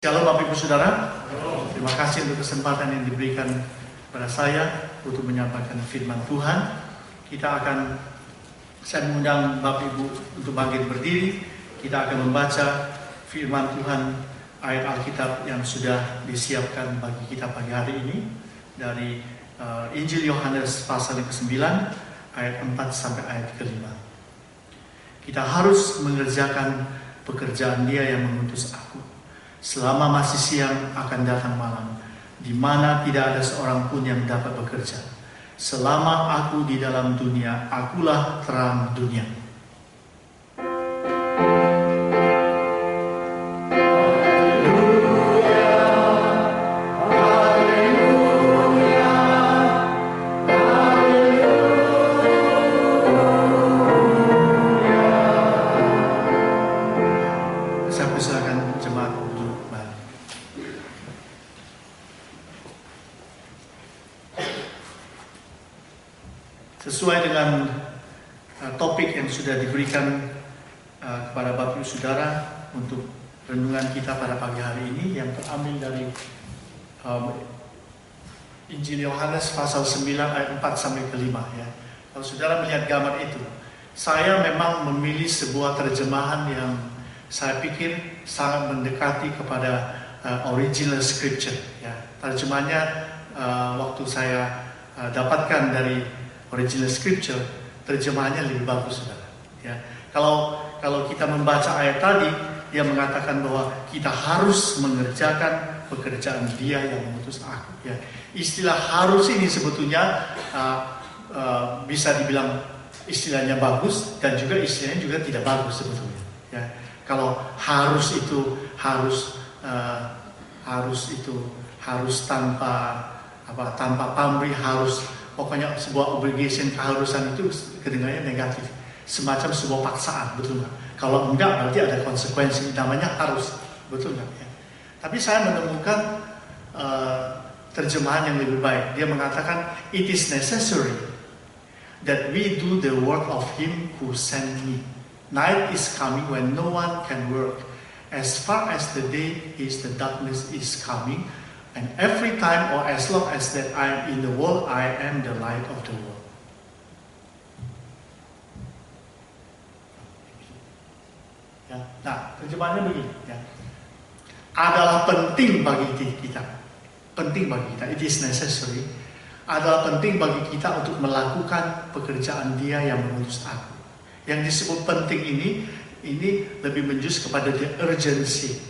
Shalom Bapak Ibu Saudara, terima kasih untuk kesempatan yang diberikan kepada saya untuk menyampaikan firman Tuhan. Saya mengundang Bapak Ibu untuk bangkit berdiri. Kita akan membaca firman Tuhan, ayat Alkitab yang sudah disiapkan bagi kita pagi hari ini dari Injil Yohanes pasal yang ke-9 ayat 4 sampai ayat ke-5. Kita harus mengerjakan pekerjaan Dia yang mengutus aku. Selama masih siang akan datang malam, di mana tidak ada seorang pun yang dapat bekerja. Selama aku di dalam dunia, akulah terang dunia. Sesuai dengan topik yang sudah diberikan kepada Bapak Ibu Saudara untuk renungan kita pada pagi hari ini yang terambil dari Injil Yohanes pasal 9 ayat 4 sampai ke-5 ya. Kalau Saudara melihat gambar itu, saya memang memilih sebuah terjemahan yang saya pikir sangat mendekati kepada original scripture ya. Terjemahannya waktu saya dapatkan dari original scripture, terjemahannya lebih bagus, saudara. Ya, kalau kita membaca ayat tadi, dia mengatakan bahwa kita harus mengerjakan pekerjaan Dia yang mengutus aku. Ya, istilah harus ini sebetulnya bisa dibilang istilahnya bagus dan juga istilahnya juga tidak bagus sebetulnya. Ya, kalau harus itu harus tanpa pamrih, harus. Pokoknya sebuah obligation, keharusan itu kedengarannya negatif. Semacam sebuah paksaan, betul nggak? Kalau enggak berarti ada konsekuensi, namanya harus. Betul nggak? Ya? Tapi saya menemukan terjemahan yang lebih baik. Dia mengatakan, it is necessary that we do the work of Him who sent me. Night is coming when no one can work. As far as the day is, the darkness is coming. And every time or as long as that I am in the world, I am the light of the world. Ya, nah, terjemahannya begini. Ya. Adalah penting bagi kita. Penting bagi kita. It is necessary. Adalah penting bagi kita untuk melakukan pekerjaan Dia yang mengutus aku. Yang disebut penting ini lebih menjurus kepada the urgency.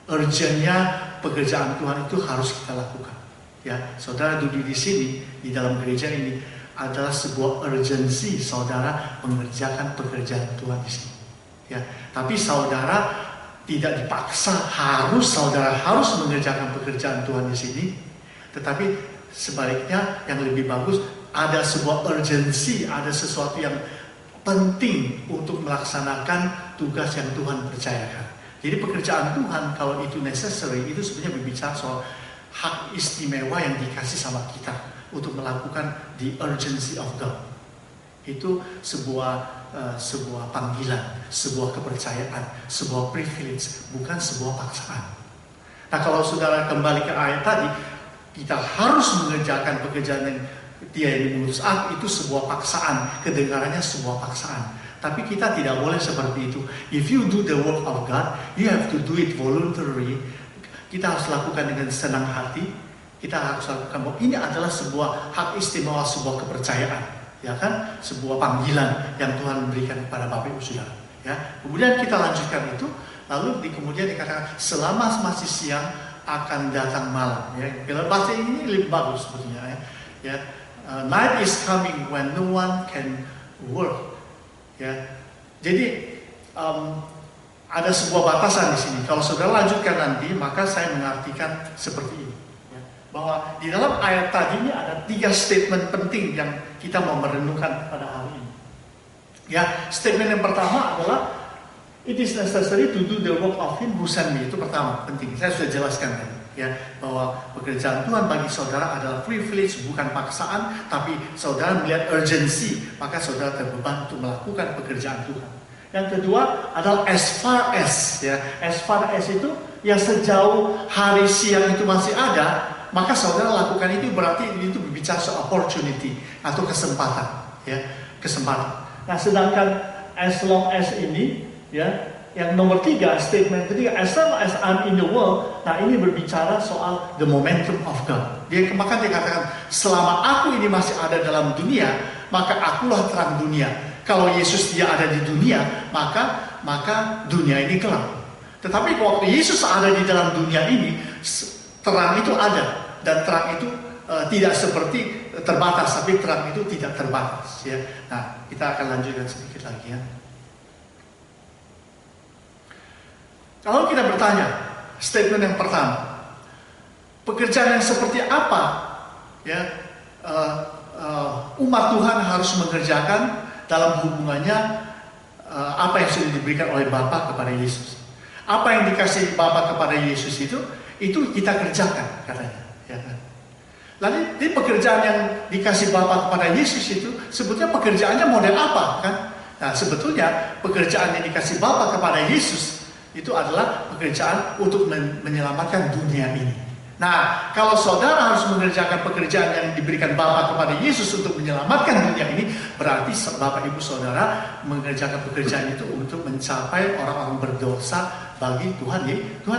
Urgentnya pekerjaan Tuhan itu harus kita lakukan. Ya, saudara duduk di sini di dalam gereja ini adalah sebuah urgensi saudara mengerjakan pekerjaan Tuhan di sini. Ya, tapi saudara tidak dipaksa saudara harus mengerjakan pekerjaan Tuhan di sini. Tetapi sebaliknya yang lebih bagus ada sebuah urgensi, ada sesuatu yang penting untuk melaksanakan tugas yang Tuhan percayakan. Jadi pekerjaan Tuhan kalau itu necessary, itu sebenarnya berbicara soal hak istimewa yang dikasih sama kita untuk melakukan the urgency of God. Itu sebuah panggilan, sebuah kepercayaan, sebuah privilege, bukan sebuah paksaan. Nah, kalau saudara kembali ke ayat tadi, kita harus mengerjakan pekerjaan yang Dia yang mengutus aku, itu sebuah paksaan, kedengarannya sebuah paksaan. Tapi kita tidak boleh seperti itu. If you do the work of God, you have to do it voluntarily. Kita harus lakukan dengan senang hati. Kita harus lakukan bahwa ini adalah sebuah hak istimewa, sebuah kepercayaan, ya kan? Sebuah panggilan yang Tuhan berikan kepada Bapak Ibu Saudara. Ya. Kemudian kita lanjutkan itu, lalu kemudian dikatakan selama masih siang akan datang malam. Ya. Bila bahasa ini lebih bagus sebetulnya. Ya. Night is coming when no one can work. Ya, jadi ada sebuah batasan di sini. Kalau saudara lanjutkan nanti, maka saya mengartikan seperti ini, ya, bahwa di dalam ayat tadi ini ada 3 statement penting yang kita mau merenungkan pada hari ini. Ya, statement yang pertama adalah it is necessary to do the work of Him who sent me. Itu pertama, penting. Saya sudah jelaskan tadi. Ya, bahwa pekerjaan Tuhan bagi saudara adalah privilege, bukan paksaan, tapi saudara melihat urgency, maka saudara terbeban untuk melakukan pekerjaan Tuhan. Yang kedua adalah as far as, ya. As far as itu yang sejauh hari siang itu masih ada, maka saudara lakukan itu, berarti itu berbicara soal opportunity atau kesempatan, ya, kesempatan. Nah, sedangkan as long as ini, ya, yang nomor 3, statement ketiga, as long as I'm in the world, nah ini berbicara soal the momentum of God. Maka dia katakan, selama aku ini masih ada dalam dunia, maka akulah terang dunia. Kalau Yesus dia ada di dunia, maka dunia ini gelap. Tetapi waktu Yesus ada di dalam dunia ini, terang itu ada, dan terang itu tidak seperti terbatas, tapi terang itu tidak terbatas. Ya. Nah, kita akan lanjutkan sedikit lagi, ya. Kalau kita bertanya, statement yang pertama, pekerjaan yang seperti apa, ya, umat Tuhan harus mengerjakan dalam hubungannya apa yang sudah diberikan oleh Bapa kepada Yesus. Apa yang dikasih Bapa kepada Yesus itu kita kerjakan, katanya. Ya kan? Lalu di pekerjaan yang dikasih Bapa kepada Yesus itu sebetulnya pekerjaannya model apa, kan? Nah, sebetulnya pekerjaan yang dikasih Bapa kepada Yesus itu adalah pekerjaan untuk menyelamatkan dunia ini. Nah, kalau saudara harus mengerjakan pekerjaan yang diberikan Bapa kepada Yesus untuk menyelamatkan dunia ini, berarti Bapak Ibu Saudara mengerjakan pekerjaan itu untuk mencapai orang-orang berdosa bagi Tuhan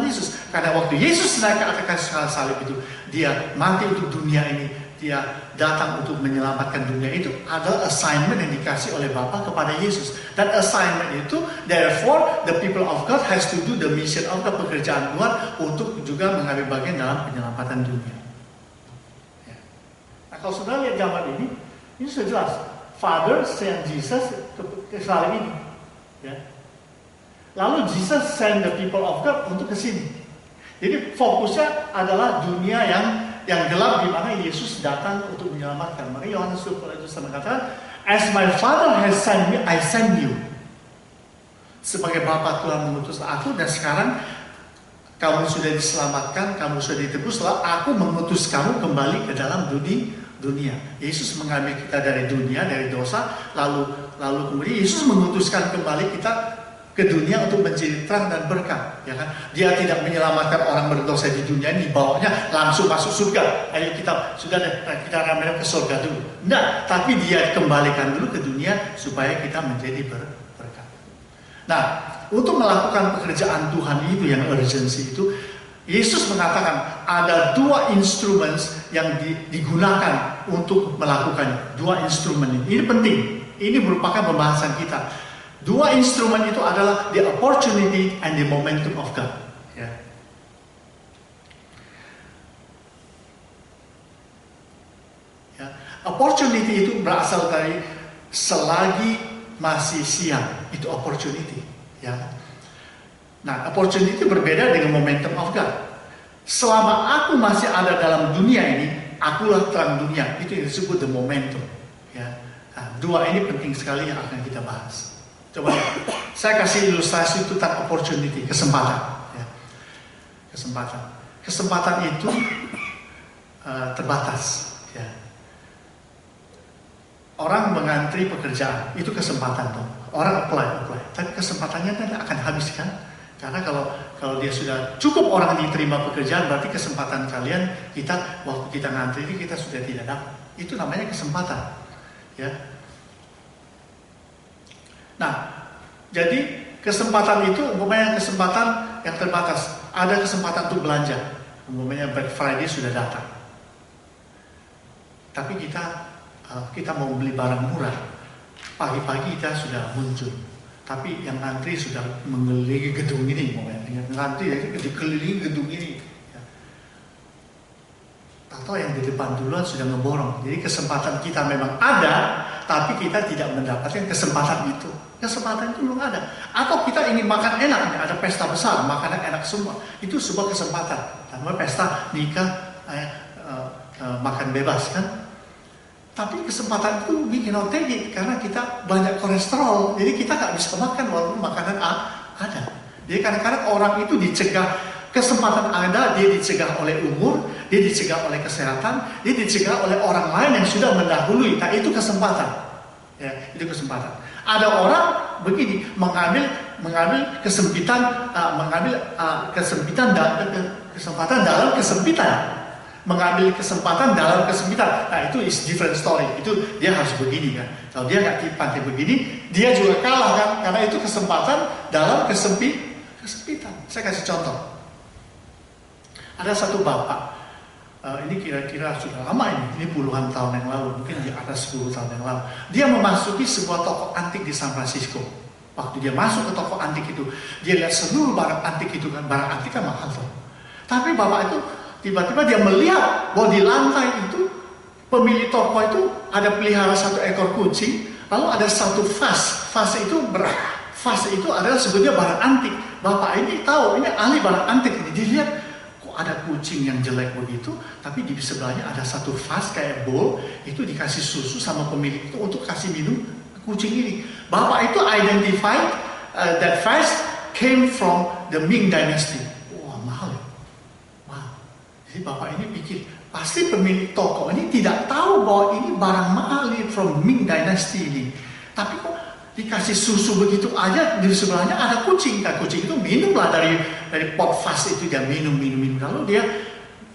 Yesus. Karena waktu Yesus naik ke atas salib itu, dia mati untuk dunia ini, dia datang untuk menyelamatkan dunia itu, adalah assignment yang dikasih oleh Bapa kepada Yesus. Dan assignment itu, therefore, the people of God has to do the mission of God, pekerjaan Tuhan untuk juga mengambil bagian dalam penyelamatan dunia. Ya. Nah, kalau saudara lihat gambar ini sudah jelas. Father send Jesus ke salib ini. Ya. Lalu Jesus send the people of God untuk ke sini. Jadi fokusnya adalah dunia yang gelap, di mana Yesus datang untuk menyelamatkan. Maka Yohanes 20 mengatakan, as my Father has sent me, I send you. Sebagai Bapa Tuhan mengutus aku, dan sekarang kamu sudah diselamatkan, kamu sudah ditebus, lalu aku mengutus kamu kembali ke dalam dunia. Yesus mengambil kita dari dunia, dari dosa, lalu kemudian Yesus mengutuskan kembali kita ke dunia untuk menjadi terang dan berkat, ya kan? Dia tidak menyelamatkan orang berdosa di dunia ini, dibawanya langsung masuk surga. Ayo kita ramai ke surga dulu. Nah, tapi dia kembalikan dulu ke dunia supaya kita menjadi berkat. Nah, untuk melakukan pekerjaan Tuhan itu yang urgency itu, Yesus mengatakan ada 2 instrumen yang digunakan untuk melakukannya. 2 instrumen ini penting. Ini merupakan pembahasan kita. 2 instrumen itu adalah the opportunity and the momentum of God. Ya. Ya. Opportunity itu berasal dari selagi masih siang, itu opportunity. Ya. Nah, opportunity itu berbeda dengan momentum of God. Selama aku masih ada dalam dunia ini, akulah terang dunia. Itu yang disebut the momentum. Ya. Nah, 2 ini penting sekali yang akan kita bahas. Coba saya kasih ilustrasi tentang opportunity, kesempatan. Ya. Kesempatan itu terbatas. Ya. Orang mengantri pekerjaan, itu kesempatan dong. Orang apply. Tapi kesempatannya tidak akan habis, kan? Karena kalau dia sudah cukup orang diterima pekerjaan, berarti kesempatan kalian, waktu kita ngantri ini kita sudah tidak dapat. Itu namanya kesempatan. Ya. Nah, jadi kesempatan itu umpamanya kesempatan yang terbatas. Ada kesempatan untuk belanja. Umpamanya Black Friday sudah datang. Tapi kita mau beli barang murah. Pagi-pagi kita sudah muncul. Tapi yang antri sudah mengelilingi gedung ini. Umpamanya ngantri dikelilingi gedung ini. Atau yang di depan duluan sudah ngeborong. Jadi kesempatan kita memang ada, tapi kita tidak mendapatkan kesempatan itu. Kesempatan itu belum ada. Atau kita ingin makan enak, ada pesta besar, makanan enak semua. Itu sebuah kesempatan. Namanya pesta nikah, makan bebas, kan? Tapi kesempatan itu we cannot take it, karena kita banyak kolesterol. Jadi kita nggak bisa makan walaupun makanan ada. Jadi kadang-kadang orang itu dicegah. Kesempatan ada, dia dicegah oleh umur, dia dicegah oleh kesehatan, dia dicegah oleh orang lain yang sudah mendahului. Nah, itu kesempatan. Ya, itu kesempatan. Ada orang begini mengambil kesempitan, kesempatan dalam kesempitan, mengambil kesempatan dalam kesempitan. Nah itu is different story. Itu dia harus begini kan. Kalau dia nggak pandai begini, dia juga kalah kan, karena itu kesempatan dalam kesempitan. Saya kasih contoh. Ada satu bapak. Ini kira-kira sudah lama ini puluhan tahun yang lalu, mungkin di atas 10 tahun yang lalu. Dia memasuki sebuah toko antik di San Francisco. Waktu dia masuk ke toko antik itu, dia lihat seluruh barang antik itu kan, barang antik kan mahal tuh. Tapi bapak itu tiba-tiba dia melihat bahwa di lantai itu pemilik toko itu ada pelihara satu ekor kucing, lalu ada satu vas itu adalah sebetulnya barang antik. Bapak ini tahu ini ahli barang antik ini, dilihat ada kucing yang jelek begitu, tapi di sebelahnya ada satu vas kayak bowl, itu dikasih susu sama pemilik itu untuk kasih minum kucing ini. Bapak itu identified that vas came from the Ming Dynasty. Wah mahal ya. Wow. Jadi bapak ini pikir, pasti pemilik toko ini tidak tahu bahwa ini barang mahal ini from Ming Dynasty ini. Tapi kok dikasih susu begitu aja, di sebelahnya ada kucing. Nah, kucing itu minumlah dari pot vas itu, dia minum. Lalu dia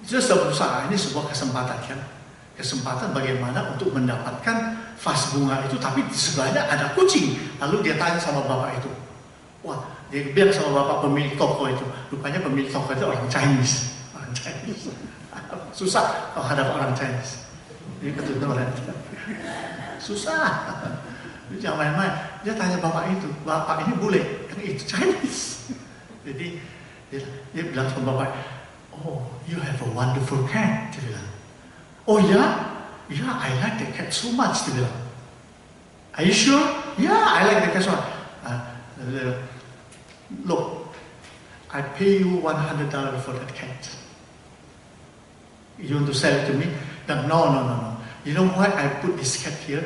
sudah berusaha, ini sebuah kesempatan kan. Kesempatan bagaimana untuk mendapatkan vas bunga itu, tapi di sebelahnya ada kucing. Lalu dia tanya sama bapak itu. Wah, dia bilang sama bapak pemilik toko itu. Rupanya pemilik toko itu orang Chinese. Susah kalau hadap orang Chinese. Ini betul-betul orang susah. Jangan main-main. Dia tanya bapak itu, bapak ini bule, yang itu Chinese. Jadi dia bilang sama bapak, oh, you have a wonderful cat. Dia bilang, oh ya, I like the cat so much. Dia bilang, are you sure? Yeah, I like the cat so much. Look, I pay you $100 for that cat. You want to sell it to me? No. You know why I put this cat here?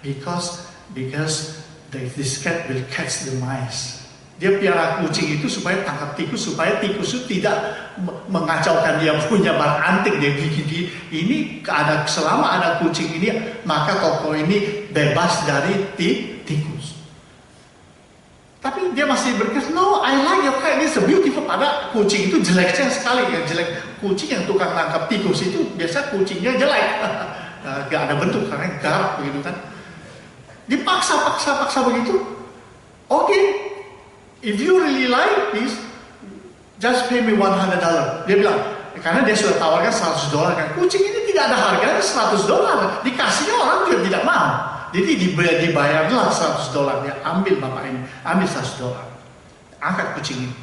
Because this cat will catch the mice. Dia piara kucing itu supaya tangkap tikus, supaya tikus itu tidak mengacaukan dia punya barang antik. Dia bikin ini selama ada kucing ini, maka toko ini bebas dari tikus. Tapi dia masih berkata, no, I like your cat, it's beautiful. Pada kucing itu jeleknya sekali, yang jelek kucing yang tukang tangkap tikus itu biasa kucingnya jelek, gak ada bentuk karena garap begitu kan. Dipaksa begitu. Okay, if you really like this, just pay me $100. Dia bilang, karena dia sudah tawarkan $100 kan. Kucing ini tidak ada harganya $100. Dikasihnya orang juga tidak mau. Jadi dibayarlah $100. Dia ambil bapak ini, ambil $100. Angkat kucing ini.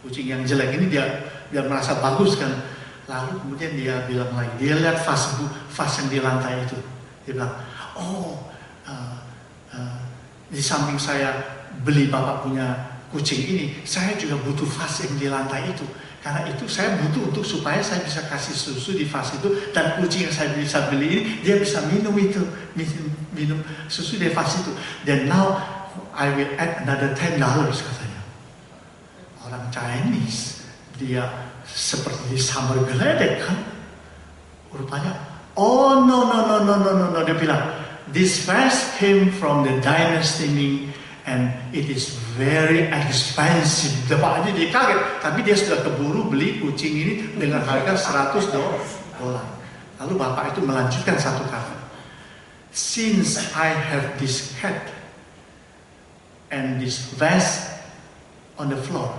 Kucing yang jelek ini dia merasa bagus kan. Lalu kemudian dia bilang lagi, dia lihat vas yang di lantai itu. Dia bilang, oh, di samping saya beli bapak punya kucing ini, saya juga butuh vas yang di lantai itu. Karena itu saya butuh untuk supaya saya bisa kasih susu di vas itu, dan kucing yang saya bisa beli ini dia bisa minum susu di vas itu. Dan now I will add another $10 katanya. Orang Chinese dia seperti disambar geledek kan. Rupanya, oh no, dia bilang, this vase came from the dynasty Ming and it is very expensive. Bapak aja dia kaget, tapi dia sudah keburu beli kucing ini dengan harga $100. Lalu bapak itu melanjutkan satu kata. Since I have this cat and this vase on the floor,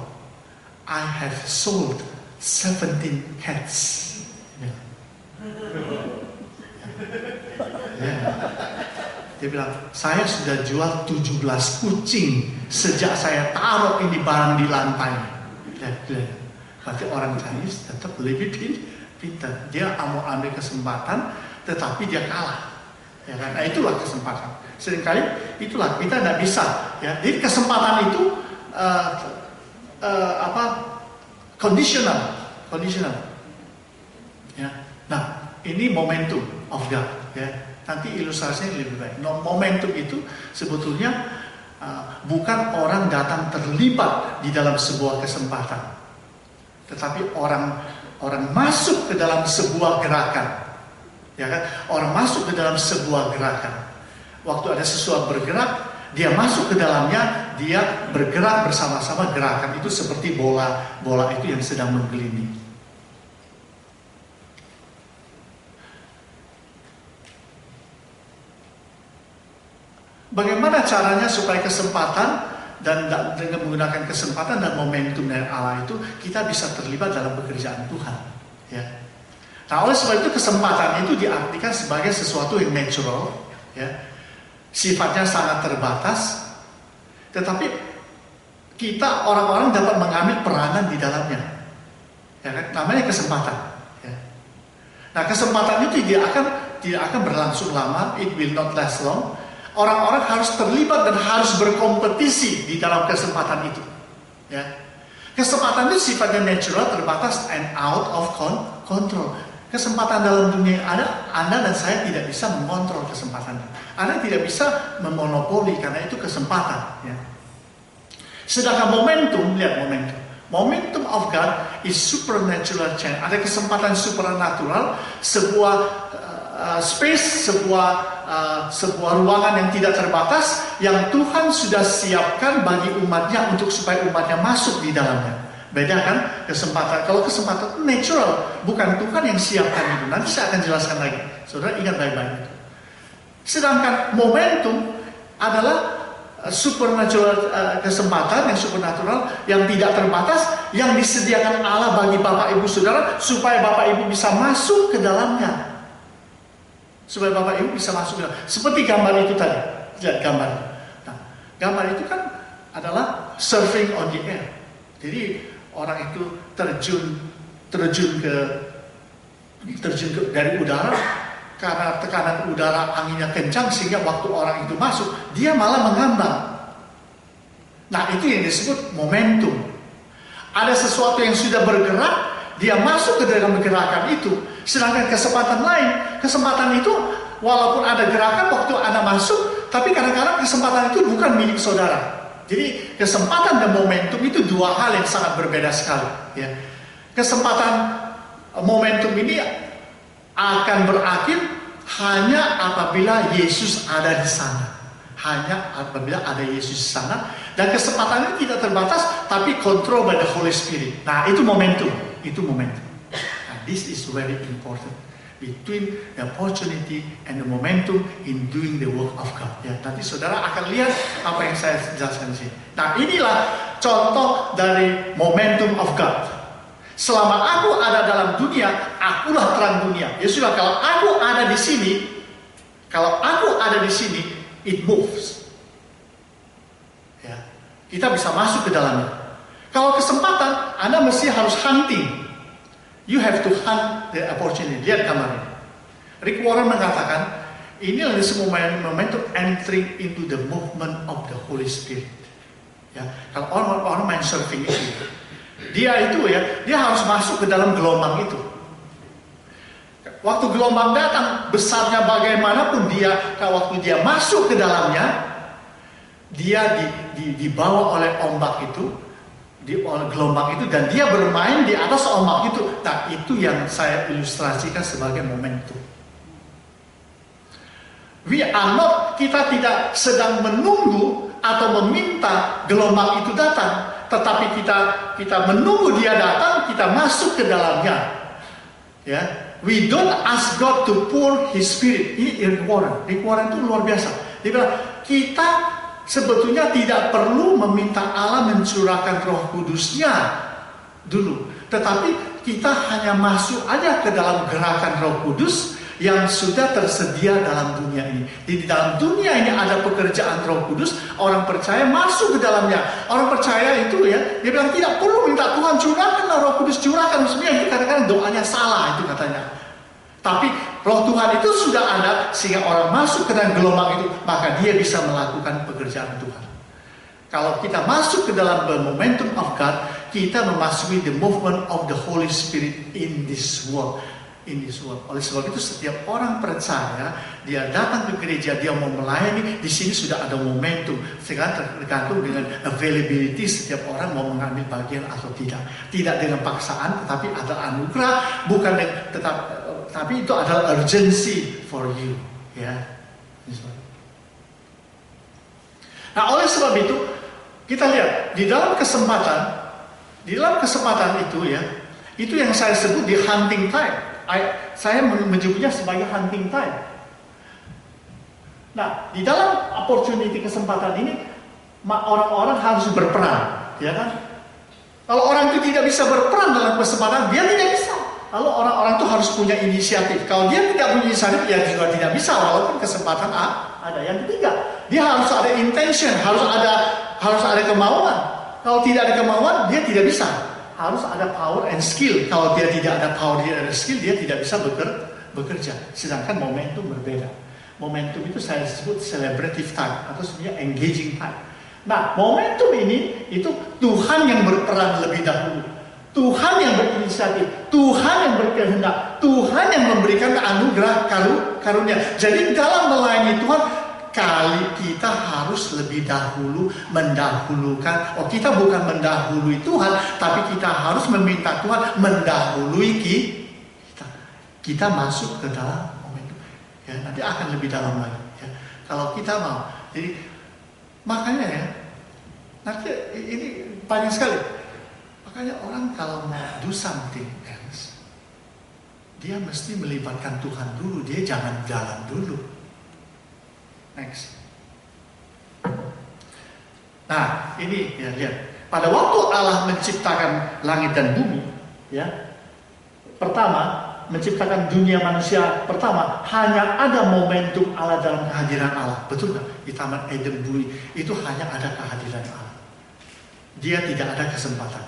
I have sold 17 cats. Dia bilang, saya sudah jual 17 kucing sejak saya taruh ini barang di lantai. Berarti orang Chinese tetap lebih pintar. Dia mau ambil kesempatan, tetapi dia kalah. Ya kan? Nah, itulah kesempatan. Seringkali itulah kita tidak bisa. Ya, jadi kesempatan itu conditional. Ya. Nah, ini momentum of God. Ya. Nanti ilustrasinya lebih baik. Momentum itu sebetulnya bukan orang datang terlibat di dalam sebuah kesempatan, tetapi orang masuk ke dalam sebuah gerakan, ya kan? Orang masuk ke dalam sebuah gerakan. Waktu ada sesuatu bergerak, dia masuk ke dalamnya, dia bergerak bersama-sama. Gerakan itu seperti bola itu yang sedang menggelinding. Bagaimana caranya supaya kesempatan dan dengan menggunakan kesempatan dan momentum dari Allah itu kita bisa terlibat dalam pekerjaan Tuhan, ya. Nah, oleh sebab itu kesempatan itu diartikan sebagai sesuatu yang natural, ya. Sifatnya sangat terbatas, tetapi kita orang-orang dapat mengambil peranan di dalamnya, ya kan? Namanya kesempatan, ya. Nah, kesempatan itu tidak akan berlangsung lama, it will not last long. Orang-orang harus terlibat dan harus berkompetisi di dalam kesempatan itu, ya. Kesempatan itu sifatnya natural, terbatas, and out of control. Kesempatan dalam dunia yang ada, Anda dan saya tidak bisa mengontrol kesempatan. Anda tidak bisa memonopoli karena itu kesempatan, ya. Sedangkan momentum, lihat momentum. Momentum of God is supernatural change. Ada kesempatan supernatural, sebuah space, sebuah ruangan yang tidak terbatas yang Tuhan sudah siapkan bagi umatnya untuk supaya umatnya masuk di dalamnya. Beda kan kesempatan. Kalau kesempatan natural, bukan Tuhan yang siapkan itu. Nanti saya akan jelaskan lagi. Saudara ingat baik-baik itu. Sedangkan momentum adalah supernatural, kesempatan yang supernatural yang tidak terbatas yang disediakan Allah bagi Bapak Ibu Saudara supaya Bapak Ibu bisa masuk ke dalamnya. Supaya Bapak Ibu bisa masuk ke dalam. Seperti gambar itu tadi. Lihat gambar. Nah, gambar itu kan adalah surfing on the air. Jadi orang itu terjun dari udara, karena tekanan udara anginnya kencang sehingga waktu orang itu masuk dia malah mengambang. Nah, itu yang disebut momentum. Ada sesuatu yang sudah bergerak, dia masuk ke dalam gerakan itu. Sedangkan kesempatan itu walaupun ada gerakan waktu Anda masuk, tapi kadang-kadang kesempatan itu bukan milik saudara. Jadi kesempatan dan momentum itu dua hal yang sangat berbeda sekali, ya. Kesempatan momentum ini akan berakhir hanya apabila Yesus ada di sana. Hanya apabila ada Yesus di sana. Dan kesempatan ini tidak terbatas, tapi control by the Holy Spirit. Nah, itu momentum. Itu momentum. Nah, this is very important. Between the opportunity and the momentum in doing the work of God. Ya, nanti saudara akan lihat apa yang saya jelaskan di sini. Nah, inilah contoh dari momentum of God. Selama aku ada dalam dunia, akulah terang dunia. Ya sudah, kalau aku ada di sini, it moves. Ya, kita bisa masuk ke dalamnya. Kalau kesempatan, Anda mesti harus hunting. You have to hunt the opportunity. Lihat gambarnya. Rick Warren mengatakan, inilah semua momentum entering into the movement of the Holy Spirit. Ya, kalau orang main surfing itu, dia harus masuk ke dalam gelombang itu. Waktu gelombang datang, besarnya bagaimanapun waktu dia masuk ke dalamnya, dia dibawa oleh ombak itu, oleh gelombang itu, dan dia bermain di atas ombak itu. Nah, itu yang saya ilustrasikan sebagai momentum. Kita tidak sedang menunggu atau meminta gelombang itu datang, tetapi kita menunggu dia datang, kita masuk ke dalamnya. Ya, we don't ask God to pour His Spirit. Ini Rick Warren itu luar biasa. Dia bilang, kita sebetulnya tidak perlu meminta Allah mencurahkan Roh Kudusnya dulu, tetapi kita hanya masuk aja ke dalam gerakan Roh Kudus yang sudah tersedia dalam dunia ini. Di dalam dunia ini ada pekerjaan Roh Kudus, orang percaya masuk ke dalamnya. Orang percaya itu dia bilang tidak perlu minta Tuhan curahkanlah Roh Kudus, curahkan. Sebenarnya itu kadang-kadang doanya salah itu katanya. Tapi Roh Tuhan itu sudah ada sehingga orang masuk ke dalam gelombang itu, maka dia bisa melakukan pekerjaan Tuhan. Kalau kita masuk ke dalam the momentum of God, kita memasuki the movement of the Holy Spirit in this world. Oleh sebab itu setiap orang percaya, dia datang ke gereja, dia mau melayani, di sini sudah ada momentum. Sekarang tergantung dengan availability setiap orang mau mengambil bagian atau tidak. Tidak dengan paksaan, tetapi ada anugerah, tapi itu adalah urgency for you, ya. Nah, oleh sebab itu kita lihat di dalam kesempatan itu ya, itu yang saya sebut di hunting time. Saya menyebutnya sebagai hunting time. Nah, di dalam opportunity kesempatan ini orang-orang harus berperan, ya kan? Kalau orang itu tidak bisa berperan dalam kesempatan, dia tidak bisa. Lalu orang-orang itu harus punya inisiatif. Kalau dia tidak punya inisiatif, ya juga tidak bisa walaupun kesempatan ada. Yang ketiga, dia harus ada intention, harus ada kemauan. Kalau tidak ada kemauan, dia tidak bisa. Harus ada power and skill. Kalau dia tidak ada power, tidak ada skill, dia tidak bisa bekerja. Sedangkan momentum berbeda. Momentum itu saya sebut celebrative time atau sebenarnya engaging time. Nah, momentum ini itu Tuhan yang berperan lebih dahulu. Tuhan yang berinisiatif, Tuhan yang berkehendak, Tuhan yang memberikan anugerah karunia. Jadi dalam melayani Tuhan, kita harus lebih dahulu mendahulukan. Kita bukan mendahului Tuhan, tapi kita harus meminta Tuhan mendahului kita. Kita masuk ke dalam momentum. Ya, nanti akan lebih dalam lagi. Ya. Kalau kita mau, jadi makanya ya, nanti ini banyak sekali. Makanya orang kalau mau do something else, dia mesti melibatkan Tuhan dulu. Dia jangan jalan dulu. Next. Nah, ini ya lihat. Pada waktu Allah menciptakan langit dan bumi, ya, pertama menciptakan dunia manusia pertama, hanya ada momentum Allah dalam kehadiran Allah. Betul nggak? Di Taman Eden bumi itu hanya ada kehadiran Allah. Dia tidak ada kesempatan.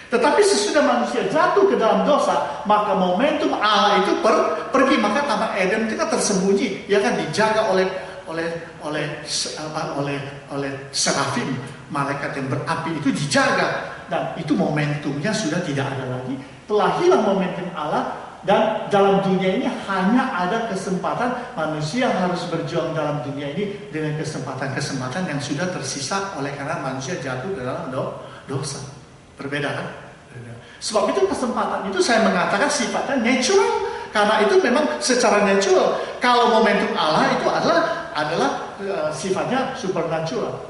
Tetapi sesudah manusia jatuh ke dalam dosa, maka momentum Allah itu pergi. Maka Taman Eden itu kan tersembunyi, ya kan, dijaga oleh serafim, malaikat yang berapi itu dijaga. Dan itu momentumnya sudah tidak ada lagi. Telah hilang momentum Allah. Dan dalam dunia ini hanya ada kesempatan. Manusia harus berjuang dalam dunia ini dengan kesempatan-kesempatan yang sudah tersisa oleh karena manusia jatuh ke dalam dosa. Berbeda kan? Berbeda. Sebab itu kesempatan itu saya mengatakan sifatnya natural. Karena itu memang secara natural. Kalau momentum Allah itu adalah sifatnya supernatural.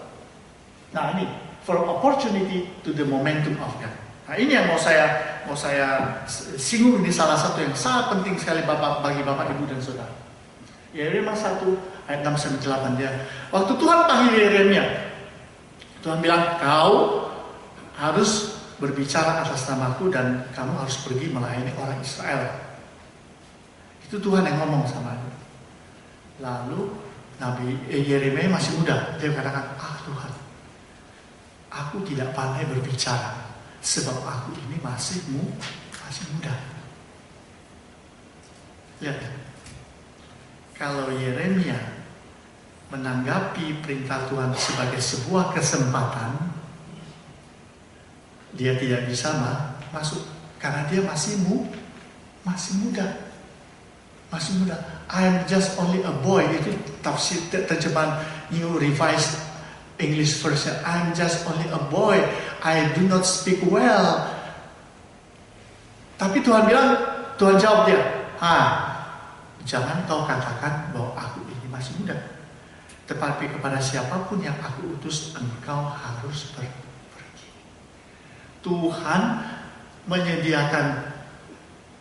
Nah ini, from opportunity to the momentum of God. Nah ini yang mau saya singgung, ini salah satu yang sangat penting sekali bagi Bapak, Ibu, dan Saudara. Yeremia 1 ayat 6-8 dia. Waktu Tuhan panggil Yeremia, Tuhan bilang, kau harus berbicara atas namaku dan kamu harus pergi melayani orang Israel. Itu Tuhan yang ngomong sama dia. Lalu Nabi Yeremia masih muda, dia katakan, Tuhan, aku tidak pandai berbicara sebab aku ini masih muda. Lihat, kalau Yeremia menanggapi perintah Tuhan sebagai sebuah kesempatan, dia tidak bisa masuk karena dia masih muda. I am just only a boy. Itu tafsir terjemahan New Revised English Version. I am just only a boy. I do not speak well. Tapi Tuhan jawab dia, jangan kau katakan bahwa aku ini masih muda. Tetapi kepada siapapun yang aku utus, engkau harus pergi. Tuhan menyediakan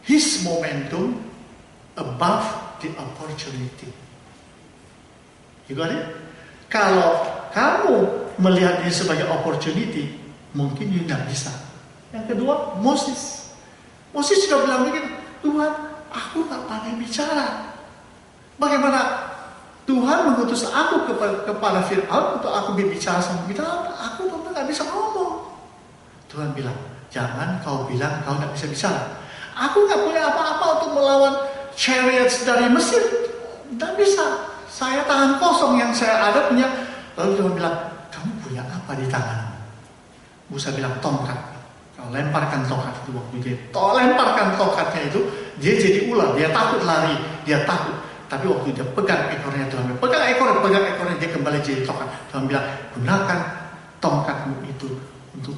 His momentum above the opportunity. You got it? Kalau kamu melihat ini sebagai opportunity, mungkin you tidak bisa. Yang kedua, Moses juga bilang begini, Tuhan, aku tak pandai bicara. Bagaimana Tuhan mengutus aku kepada Fir'aun untuk aku berbicara sama kita? Aku tak bisa ngomong. Tuhan bilang, jangan kau bilang kau tidak bisa bicara. Aku nggak punya apa-apa untuk melawan chariots dari Mesir. Tidak bisa. Saya tangan kosong, yang saya ada punya. Lalu Tuhan bilang, kamu punya apa di tanganmu? Musa bilang, tongkat. Kau lemparkan tongkat itu. Waktu dia lemparkan tongkatnya itu, dia jadi ular. Dia takut lari, dia takut. Tapi waktu dia pegang ekornya, Tuhan bilang, pegang ekornya, dia kembali jadi tongkat. Tuhan bilang, gunakan tongkatmu itu untuk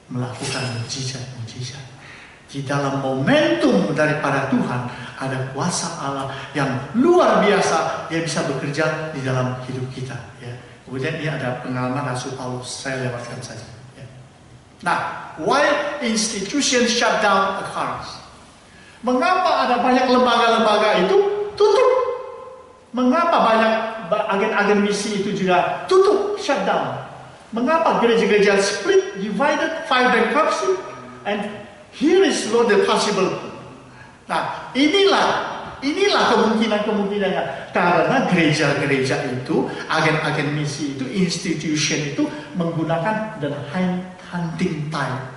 melakukan mujizat. Di dalam momentum daripada Tuhan ada kuasa Allah yang luar biasa. Dia bisa bekerja di dalam hidup kita. Ya. Kemudian ini ada pengalaman Rasul Paulus, saya lewatkan saja. Ya. Nah, why institution shutdown occurs? Mengapa ada banyak lembaga-lembaga itu tutup? Mengapa banyak agen-agen misi itu juga tutup, shutdown? Mengapa gereja-gereja split, divided, file bankruptcy? And here is what the possible. Nah, inilah kemungkinan-kemungkinannya. Karena gereja-gereja itu, agen-agen misi itu, institution itu menggunakan the hunting type,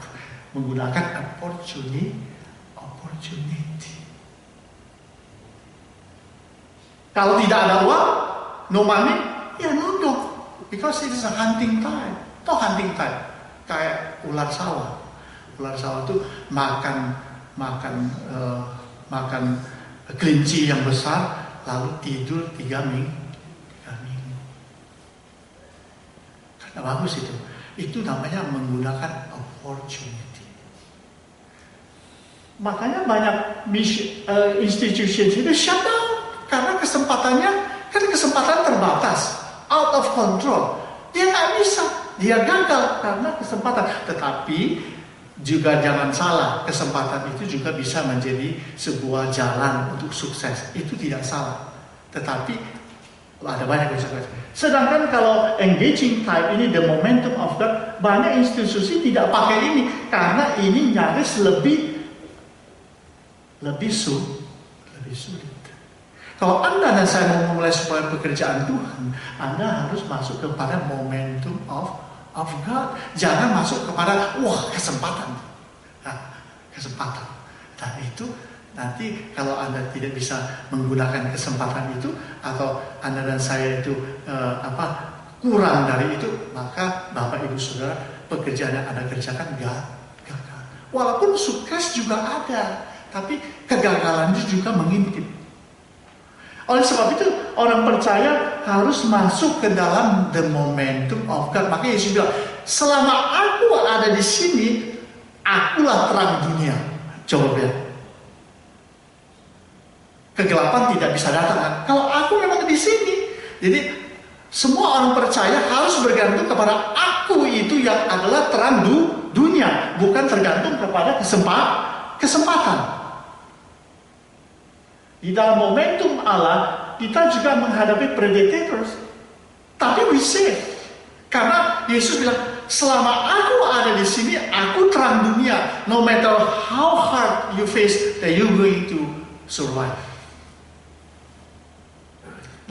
menggunakan opportunity. Kalau tidak ada uang, no money, ya nunduk. Because it is a hunting type. Atau hunting type, kayak ular sawah. Ular sawah itu makan kelinci yang besar, lalu tidur 3 minggu. Karena bagus itu. Itu namanya menggunakan opportunity. Makanya banyak institutions itu shut down. Karena kesempatan terbatas. Out of control. Dia nggak bisa. Dia gagal karena kesempatan. Tetapi juga jangan salah, kesempatan itu juga bisa menjadi sebuah jalan untuk sukses. Itu tidak salah. Tetapi ada banyak konsekuensi. Sedangkan kalau engaging type ini, the momentum of God, banyak institusi tidak pakai ini karena ini nyaris lebih sulit. Kalau Anda dan saya mau memulai sebuah pekerjaan Tuhan, Anda harus masuk kepada momentum of God. Jangan masuk kepada kesempatan. Kesempatan. Nah itu nanti kalau Anda tidak bisa menggunakan kesempatan itu, atau Anda dan saya itu kurang dari itu, maka Bapak Ibu Saudara, pekerjaan yang Anda kerjakan gagal. Walaupun sukses juga ada, tapi kegagalan itu juga mengintip. Oleh sebab itu, orang percaya harus masuk ke dalam the momentum of God. Makanya Yesus bilang, selama aku ada di sini, akulah terang dunia. Coba lihat. Kegelapan tidak bisa datang. Kalau aku memang di sini, jadi semua orang percaya harus bergantung kepada aku itu yang adalah terang dunia, bukan tergantung kepada kesempatan. Di dalam momentum Allah, kita juga menghadapi predators. Tapi we safe. Karena Yesus bilang, selama aku ada di sini, aku terang dunia. No matter how hard you face, that you going to survive.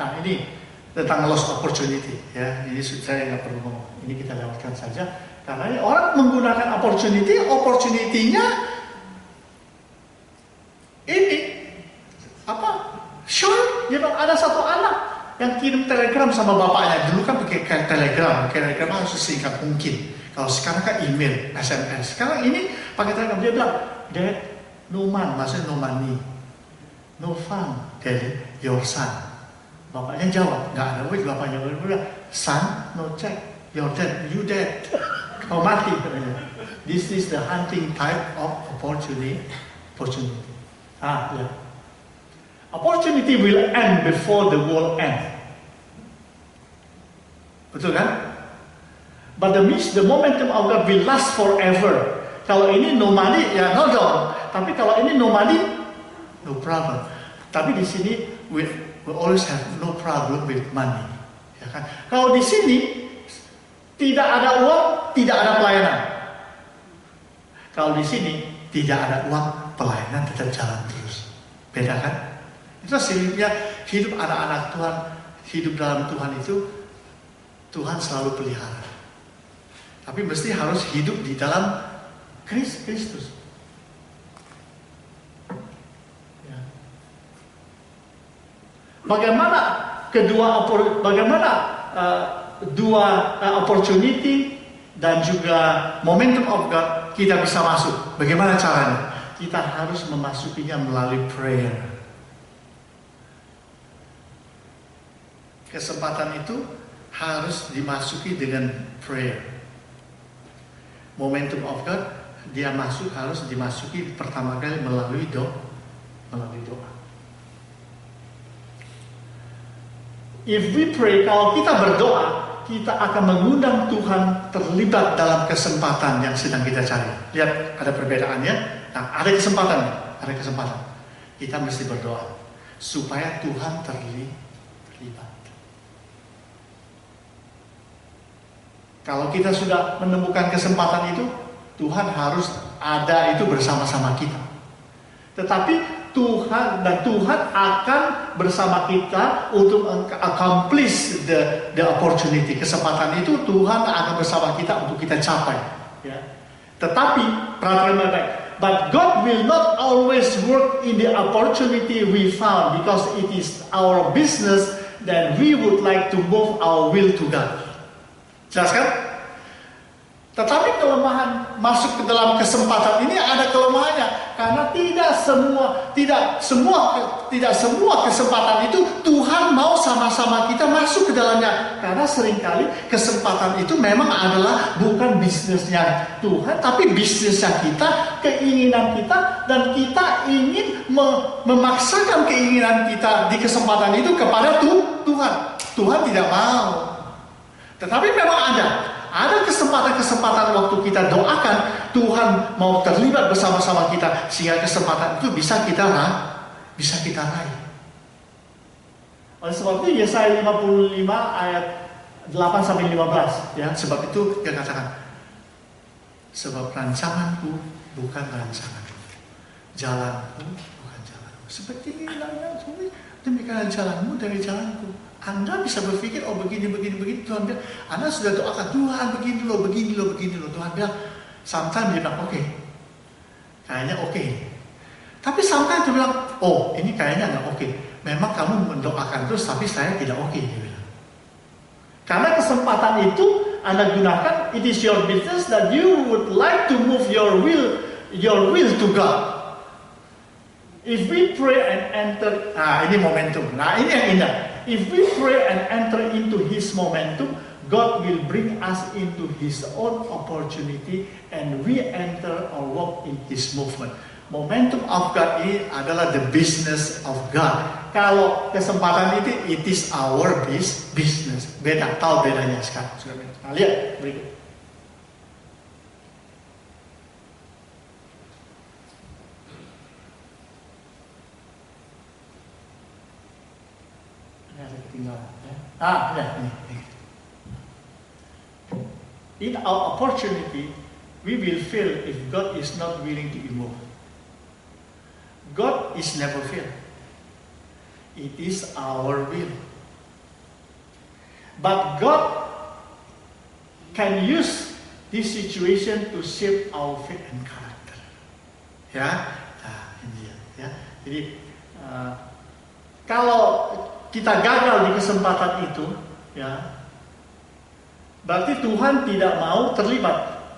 Nah ini tentang lost opportunity. Ya, ini saya nggak perlu ngomong. Ini kita lewatkan saja. Karena ini orang menggunakan opportunity-nya ini. Sure, ada satu anak yang kirim telegram sama bapaknya. Dulu kan pakai telegram harus sesingkat mungkin. Kalau sekarang kan email, SMS. Sekarang ini pakai telegram. Dia bilang, Dad, no man, maksudnya no money, no fun, Dad, your son. Bapaknya jawab, nggak ada duit. Bapaknya bilang, son, no check, your dad, you dead. Kau mati. This is the hunting type of opportunity. Ya. Opportunity will end before the world ends. Betul kan? But the momentum of God will last forever. Kalau ini no money, ya no down. Tapi kalau ini no money, no problem. Tapi di sini we always have no problem with money. Ya kan? Kalau di sini tidak ada uang, tidak ada pelayanan. Kalau di sini tidak ada uang, pelayanan tetap jalan terus. Beda kan? Itu sebabnya hidup anak-anak Tuhan, hidup dalam Tuhan itu, Tuhan selalu pelihara. Tapi mesti harus hidup di dalam Kristus. Ya. Bagaimana dua opportunity dan juga momentum of God kita bisa masuk? Bagaimana caranya? Kita harus memasukinya melalui prayer. Kesempatan itu harus dimasuki dengan prayer. Momentum of God, dia harus dimasuki pertama kali melalui doa. If we pray, kalau kita berdoa, kita akan mengundang Tuhan terlibat dalam kesempatan yang sedang kita cari. Lihat, ada perbedaannya. Nah, ada kesempatan. Kita mesti berdoa supaya Tuhan terlibat. Kalau kita sudah menemukan kesempatan itu, Tuhan harus ada itu bersama-sama kita. Tetapi Tuhan akan bersama kita untuk accomplish the opportunity. Kesempatan itu Tuhan akan bersama kita untuk kita capai. Ya. Tetapi, but God will not always work in the opportunity we found because it is our business that we would like to move our will to God. Jelas kan? Tetapi kelemahan masuk ke dalam kesempatan ini ada kelemahannya, karena tidak semua kesempatan itu Tuhan mau sama-sama kita masuk ke dalamnya. Karena seringkali kesempatan itu memang adalah bukan bisnisnya Tuhan, tapi bisnisnya kita, keinginan kita, dan kita ingin memaksakan keinginan kita di kesempatan itu kepada Tuhan. Tuhan tidak mau. Tetapi memang ada kesempatan-kesempatan waktu kita doakan, Tuhan mau terlibat bersama-sama kita, sehingga kesempatan itu bisa kita raih. Oleh sebab itu Yesaya 55 ayat 8-15, ya, sebab itu dia katakan, sebab rancanganku bukan rancanganmu, jalanku bukan jalanmu. Seperti inilah demikian jalanmu dari jalanku. Anda bisa berpikir, oh begini. Tuhan bilang, Anda sudah doakan, Tuhan begini loh. Tuhan bilang, sometimes dia bilang, oke. Kayaknya oke. Tapi sometimes dia bilang, oh ini kayaknya nggak oke. Memang kamu mendoakan terus, tapi saya tidak oke, dia bilang. Karena kesempatan itu Anda gunakan, it is your business that you would like to move your will to God. If we pray and enter, ini momentum. Nah ini yang indah. If we pray and enter into His momentum, God will bring us into His own opportunity and we enter or walk in His movement. Momentum of God ini adalah the business of God. Kalau kesempatan itu, it is our business. Beda, tahu bedanya sekarang. Nah, lihat berikut. Ini. In our opportunity, we will fail if God is not willing to move. God is never fail. It is our will. But God can use this situation to shape our faith and character. Ya, nah, ini dia. Ya. Jadi kalau kita gagal di kesempatan itu, ya, berarti Tuhan tidak mau terlibat.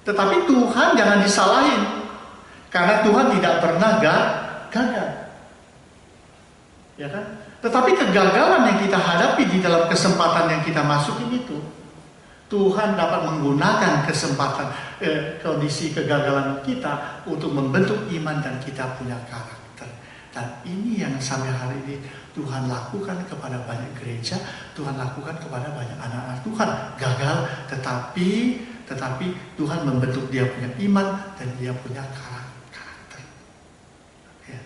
Tetapi Tuhan jangan disalahin, karena Tuhan tidak pernah gagal, ya kan? Tetapi kegagalan yang kita hadapi di dalam kesempatan yang kita masukin itu, Tuhan dapat menggunakan kesempatan kondisi kegagalan kita untuk membentuk iman dan kita punya karakter. Dan ini yang sampai hari ini Tuhan lakukan kepada banyak gereja, Tuhan lakukan kepada banyak anak-anak Tuhan. Gagal, tetapi Tuhan membentuk dia punya iman dan dia punya karakter. Ya.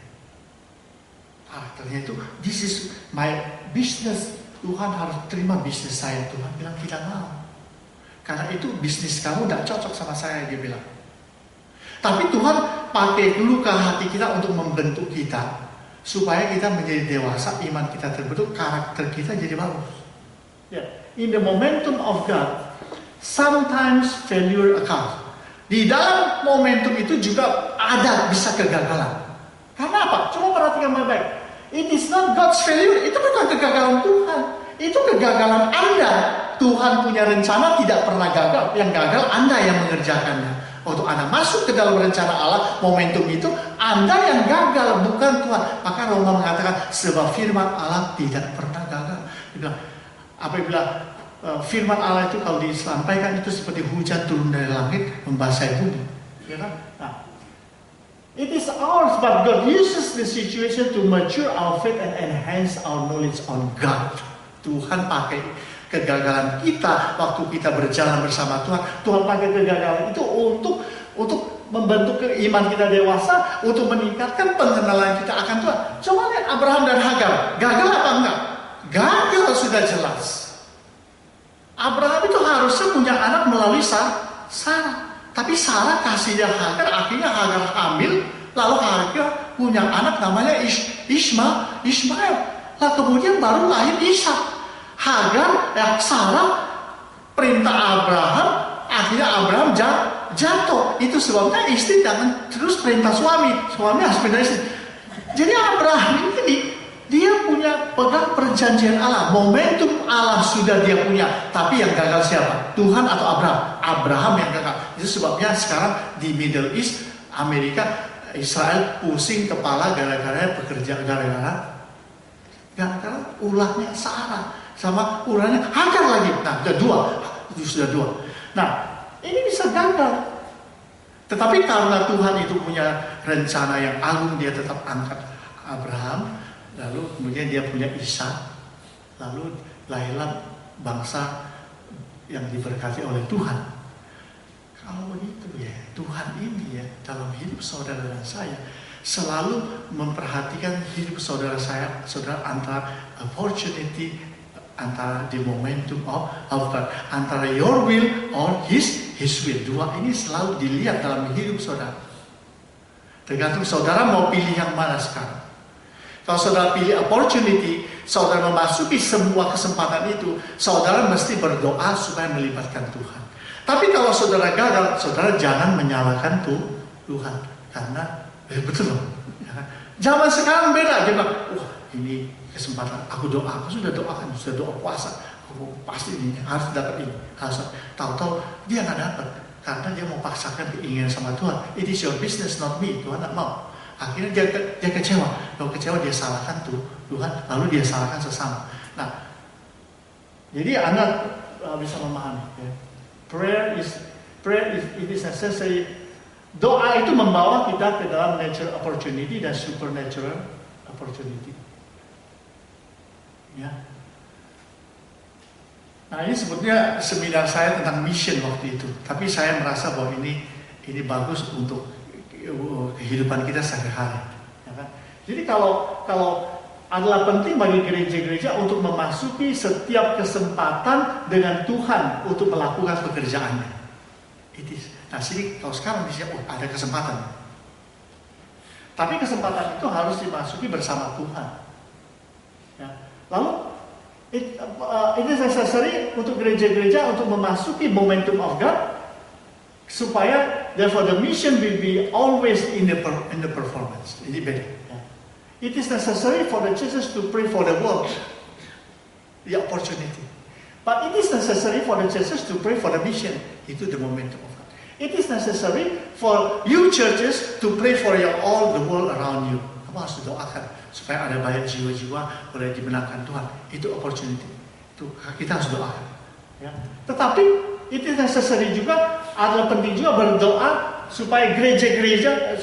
Karakternya itu, this is my business. Tuhan harus terima bisnis saya. Tuhan bilang tidak mau. Karena itu bisnis kamu tidak cocok sama saya, dia bilang. Tapi Tuhan pakai luka hati kita untuk membentuk kita, supaya kita menjadi dewasa, iman kita terbentuk, karakter kita jadi bagus. Yeah. In the momentum of God, sometimes failure occurs. Di dalam momentum itu juga ada bisa kegagalan. Karena apa? Coba perhatikan baik-baik. It is not God's failure. Itu bukan kegagalan Tuhan. Itu kegagalan Anda. Tuhan punya rencana tidak pernah gagal. Yang gagal Anda yang mengerjakannya. Waktu Anda masuk ke dalam rencana Allah, momentum itu Anda yang gagal, bukan Tuhan. Maka Roma mengatakan, sebab firman Allah tidak pernah gagal. Dia bilang, apabila firman Allah itu kalau disampaikan itu seperti hujan turun dari langit membasahi bumi. Ya kan? Nah, it is ours, but God uses the situation to mature our faith and enhance our knowledge on God. Tuhan pakai kegagalan kita waktu kita berjalan bersama Tuhan. Tuhan pakai kegagalan itu untuk membentuk iman kita dewasa, untuk meningkatkan pengenalan kita akan Tuhan. Coba lihat Abraham dan Hagar, gagal apa enggak? Gagal sudah jelas. Abraham itu harusnya punya anak melalui Sarah. Tapi Sarah kasih dia Hagar, akhirnya Hagar hamil, lalu Hagar punya anak namanya Ismail. Lalu kemudian baru lahir Ishak. Sarah perintah Abraham, akhirnya Abraham jatuh. Itu sebabnya istri jangan terus perintah suami harus perintah istri. Jadi Abraham ini dia punya pegang perjanjian Allah, momentum Allah sudah dia punya. Tapi yang gagal siapa? Tuhan atau Abraham? Abraham yang gagal. Itu sebabnya sekarang di Middle East, Amerika, Israel pusing kepala gara-gara ulahnya Sarah sama ulahnya Hagar lagi. Nah, sudah dua. Nah, ini bisa gagal. Tetapi karena Tuhan itu punya rencana yang agung, dia tetap angkat Abraham, lalu kemudian dia punya Ishak, lalu lahirlah bangsa yang diberkati oleh Tuhan. Kalau begitu ya, Tuhan ini ya dalam hidup saudara dan saya selalu memperhatikan hidup saudara antara opportunity, antara the momentum of God, antara your will or His will. Dua ini selalu dilihat dalam hidup saudara. Tergantung saudara mau pilih yang mana sekarang. Kalau saudara pilih opportunity, saudara memasuki semua kesempatan itu, saudara mesti berdoa supaya melibatkan Tuhan. Tapi kalau saudara gagal, saudara jangan menyalahkan Tuhan. Karena betul loh. Zaman sekarang beda. Dia bilang, wah ini kesempatan, aku sudah doakan, sudah doa puasa, aku pasti ini harus dapat ini, harus tahu-tahu dia nggak dapat karena dia mau paksakan keinginan sama Tuhan. It is your business, not me. Tuhan nggak mau. Akhirnya dia kecewa. Kalau kecewa dia salahkan Tuhan, lalu dia salahkan sesama. Nah, jadi Anda bisa memahami. Ya. Prayer is it is necessary. Doa itu membawa kita ke dalam natural opportunity dan supernatural opportunity. Ya. Nah, ini sebetulnya seminar saya tentang mission waktu itu. Tapi saya merasa bahwa ini bagus untuk kehidupan kita sehari-hari. Ya kan? Jadi kalau adalah penting bagi gereja-gereja untuk memasuki setiap kesempatan dengan Tuhan untuk melakukan pekerjaannya. Nah, sini kalau sekarang bisa ada kesempatan. Tapi kesempatan itu harus dimasuki bersama Tuhan. Ya. Lalu it is necessary untuk gereja-gereja untuk memasuki momentum of God supaya therefore the mission will be always in the performance. Ini beda. Ya. It is necessary for the churches to pray for the world, the opportunity. But it is necessary for the churches to pray for the mission. Itu the momentum of God. It is necessary for you churches to pray for all the world around you. Kamu harus doakan supaya ada banyak jiwa-jiwa boleh dimenangkan Tuhan. Itu opportunity. Itu kita harus doakan. Ya. Tetapi it is necessary juga, adalah penting juga berdoa supaya gereja-gereja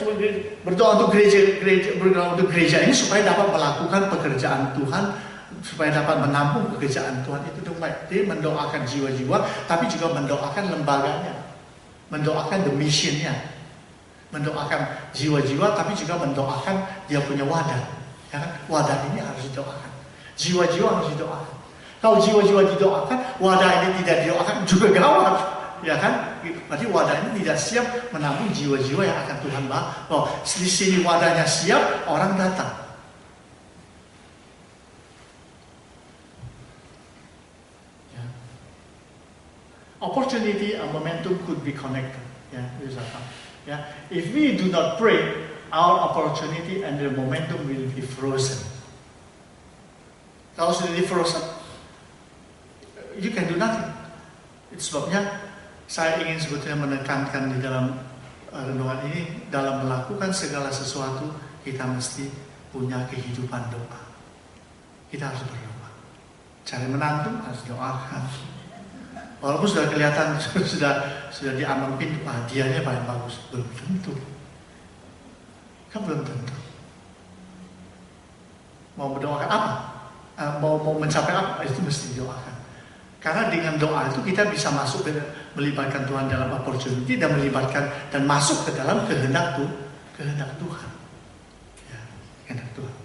berdoa untuk gereja ini supaya dapat melakukan pekerjaan Tuhan, supaya dapat menampung pekerjaan Tuhan itu dengan baik. Dia mendoakan jiwa-jiwa, tapi juga mendoakan lembaganya, mendoakan the mission-nya, mendoakan jiwa-jiwa, tapi juga mendoakan dia punya wadah. Ya kan? Wadah ini harus didoakan, jiwa-jiwa harus didoakan. Kalau jiwa-jiwa didoakan, wadah ini tidak didoakan juga gawat, ya kan? Berarti wadah ini tidak siap menampung jiwa-jiwa yang akan Tuhan bawa. Oh, di sini wadahnya siap, orang datang. Ya. Opportunity and momentum could be connected. Ya, ya. If we do not pray, our opportunity and the momentum will be frozen. Kalau sudah di frozen, you can do nothing. Itu sebabnya saya ingin sebetulnya menekankan di dalam renungan ini, dalam melakukan segala sesuatu kita mesti punya kehidupan doa. Kita harus berdoa. Cari menantu harus doakan. Walaupun sudah kelihatan sudah diambang pintu, hadiahnya paling bagus, belum tentu. Kan belum tentu. Mau mendoakan apa? Mau mencapai apa? Itu mesti didoakan. Karena dengan doa itu kita bisa masuk ke melibatkan Tuhan dalam opportunity dan melibatkan dan masuk ke dalam kehendak Tuhan. Ya, kehendak Tuhan.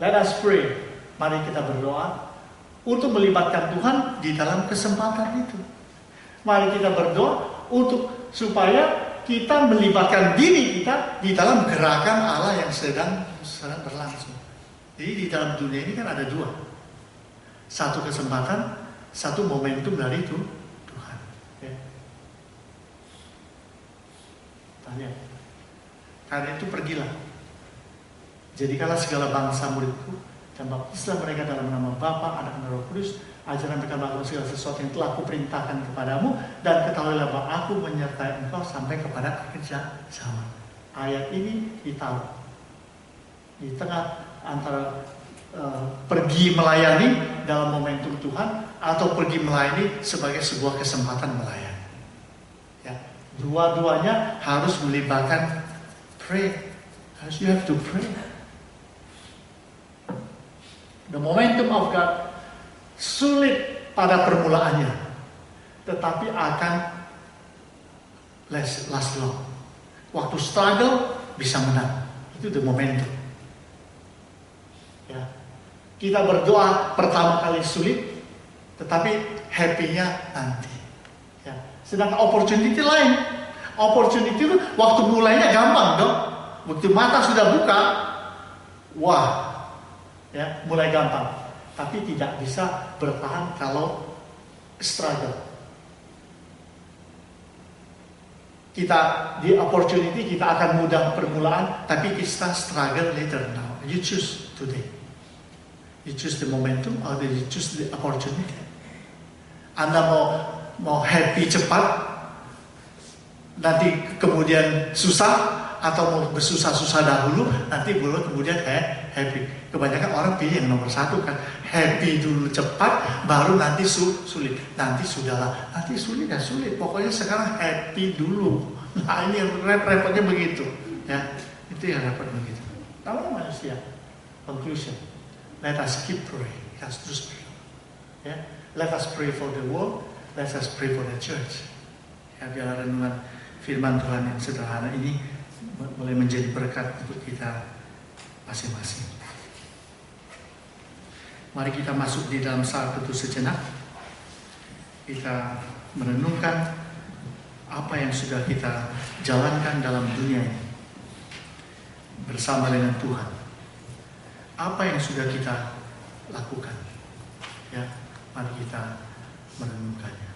Let us pray. Mari kita berdoa untuk melibatkan Tuhan di dalam kesempatan itu. Mari kita berdoa untuk supaya kita melibatkan diri kita di dalam gerakan Allah yang sedang berlangsung. Jadi di dalam dunia ini kan ada dua. Satu kesempatan, satu momentum dari itu Tuhan. Ya. Tanya. Karena itu pergilah. Jadikanlah segala bangsa muridku dan baptislah mereka dalam nama Bapa, Anak, dan Roh Kudus. Ajaran mereka melakukan segala sesuatu yang telah kuperintahkan kepadamu, dan ketahuilah bahwa aku menyertai engkau sampai kepada akhir zaman. Ayat ini ditaruh di tengah antara pergi melayani dalam momentum Tuhan atau pergi melayani sebagai sebuah kesempatan melayani. Ya, dua-duanya harus melibatkan pray. You have to pray. The momentum of God sulit pada permulaannya, tetapi akan last long. Waktu struggle bisa menang. Itu the momentum. Ya. Kita berdoa pertama kali sulit, tetapi happy-nya nanti. Ya. Sedangkan opportunity lain. Opportunity itu waktu mulainya gampang dong. Waktu mata sudah buka, wah, ya, mulai gampang. Tapi tidak bisa bertahan kalau struggle. Kita di opportunity kita akan mudah permulaan, tapi kita struggle later. Now you choose today. You choose the momentum or you choose the opportunity. Anda mau happy cepat, nanti kemudian susah, atau mau bersusah-susah dahulu, nanti baru kemudian happy. Kebanyakan orang pilih yang nomor satu kan, happy dulu cepat, baru nanti sulit. Nanti sudahlah, nanti sulit ya sulit. Pokoknya sekarang happy dulu. Nah ini yang repotnya begitu, ya itu yang repot begitu. Namanya manusia. Conclusion. Let us keep praying. Let us terus pray. Ya, let us pray for the world. Let us pray for the church. Ya, biar renungan firman Tuhan yang sederhana ini boleh menjadi berkat untuk kita masing-masing. Mari kita masuk di dalam saat teduh sejenak. Kita merenungkan apa yang sudah kita jalankan dalam dunia ini bersama dengan Tuhan. Apa yang sudah kita lakukan? Ya, mari kita merenungkannya.